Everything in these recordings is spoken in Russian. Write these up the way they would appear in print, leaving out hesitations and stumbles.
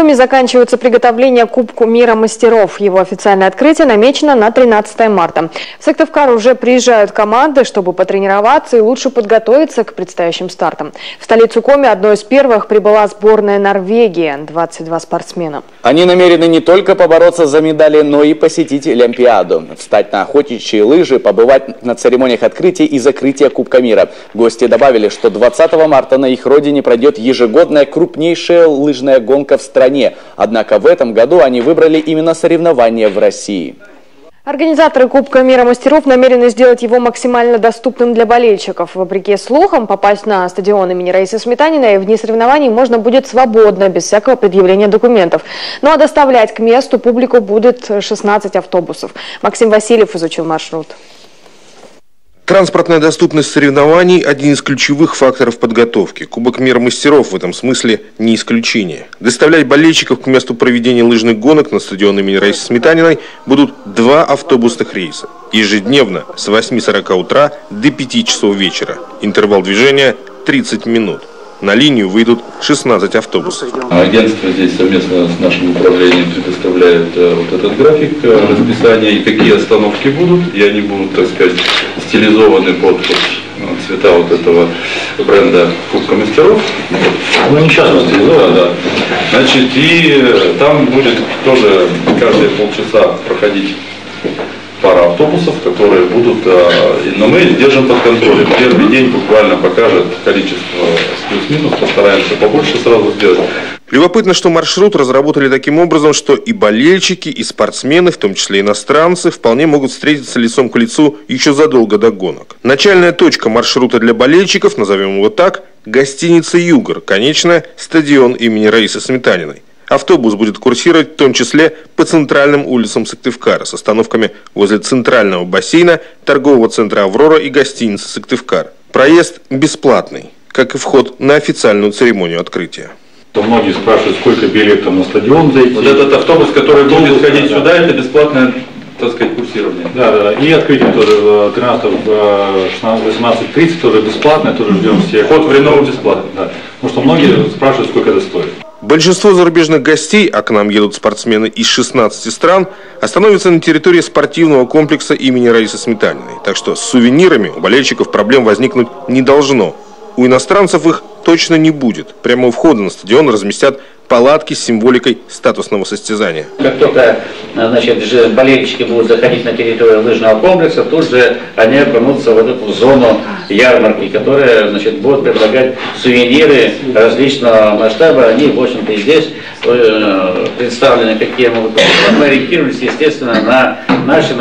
Сухуми заканчивается приготовление Кубку мира мастеров. Его официальное открытие намечено на 13 марта. В Сыктывкар уже приезжают команды, чтобы потренироваться и лучше подготовиться к предстоящим стартам. В столицу Коми одной из первых прибыла сборная Норвегии – 22 спортсмена. Они намерены не только побороться за медали, но и посетить Олимпиаду, встать на охотничьи лыжи, побывать на церемониях открытия и закрытия Кубка мира. Гости добавили, что 20 марта на их родине пройдет ежегодная крупнейшая лыжная гонка в стране. Однако в этом году они выбрали именно соревнования в России. Организаторы Кубка мира мастеров намерены сделать его максимально доступным для болельщиков. Вопреки слухам, попасть на стадион имени Раисы Сметаниной в дни соревнований можно будет свободно, без всякого предъявления документов. Ну а доставлять к месту публику будет 16 автобусов. Максим Васильев изучил маршрут. Транспортная доступность соревнований – один из ключевых факторов подготовки. Кубок мира мастеров в этом смысле не исключение. Доставлять болельщиков к месту проведения лыжных гонок на стадион имени Раисы Сметаниной будут 2 автобусных рейса. Ежедневно с 8:40 утра до 5 часов вечера. Интервал движения – 30 минут. На линию выйдут 16 автобусов. Агентство здесь совместно с нашим управлением предоставляет вот этот график расписания и какие остановки будут. И они будут, так сказать, стилизованы под цвета вот этого бренда Кубка мастеров. Ну, не сейчас стилизовано, да. Значит, и там будет тоже каждые полчаса проходить пара автобусов, которые будут, но мы держим под контролем. Первый день буквально покажет количество плюс-минус, постараемся побольше сразу сделать. Любопытно, что маршрут разработали таким образом, что и болельщики, и спортсмены, в том числе иностранцы, вполне могут встретиться лицом к лицу еще задолго до гонок. Начальная точка маршрута для болельщиков, назовем его так, гостиница «Югор», конечная – стадион имени Раисы Сметаниной. Автобус будет курсировать в том числе по центральным улицам Сыктывкара с остановками возле центрального бассейна, торгового центра «Аврора» и гостиницы «Сыктывкар». Проезд бесплатный, как и вход на официальную церемонию открытия. Многие спрашивают, сколько билетов на стадион зайти. Вот этот автобус, который будет ходить сюда, это бесплатное, так сказать, курсирование. Да. И открытие тоже 18:30 тоже бесплатное, тоже ждем всех. Вход в Рено бесплатный. Да. Потому что многие спрашивают, сколько это стоит. Большинство зарубежных гостей, а к нам едут спортсмены из 16 стран, остановятся на территории спортивного комплекса имени Раисы Сметаниной. Так что с сувенирами у болельщиков проблем возникнуть не должно. У иностранцев их точно не будет. Прямо у входа на стадион разместят палатки с символикой статусного состязания. Как только болельщики будут заходить на территорию лыжного комплекса, тут же они окунутся в эту зону ярмарки, которая будет предлагать сувениры различного масштаба. Они, в общем-то, и здесь представлены, какие могут быть. Мы ориентировались, естественно, на наших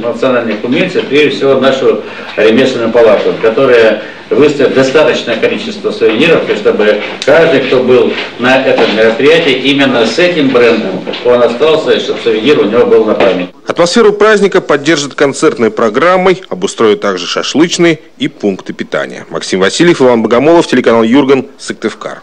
национальных умельцев, прежде всего нашу ремесленную палату, которая выставит достаточное количество сувениров, чтобы каждый, кто был на этом мероприятии, именно с этим брендом он остался, и чтобы сувенир у него был на память. Атмосферу праздника поддержат концертной программой, обустроят также шашлычные и пункты питания. Максим Васильев, Иван Богомолов, телеканал Юрган, Сыктывкар.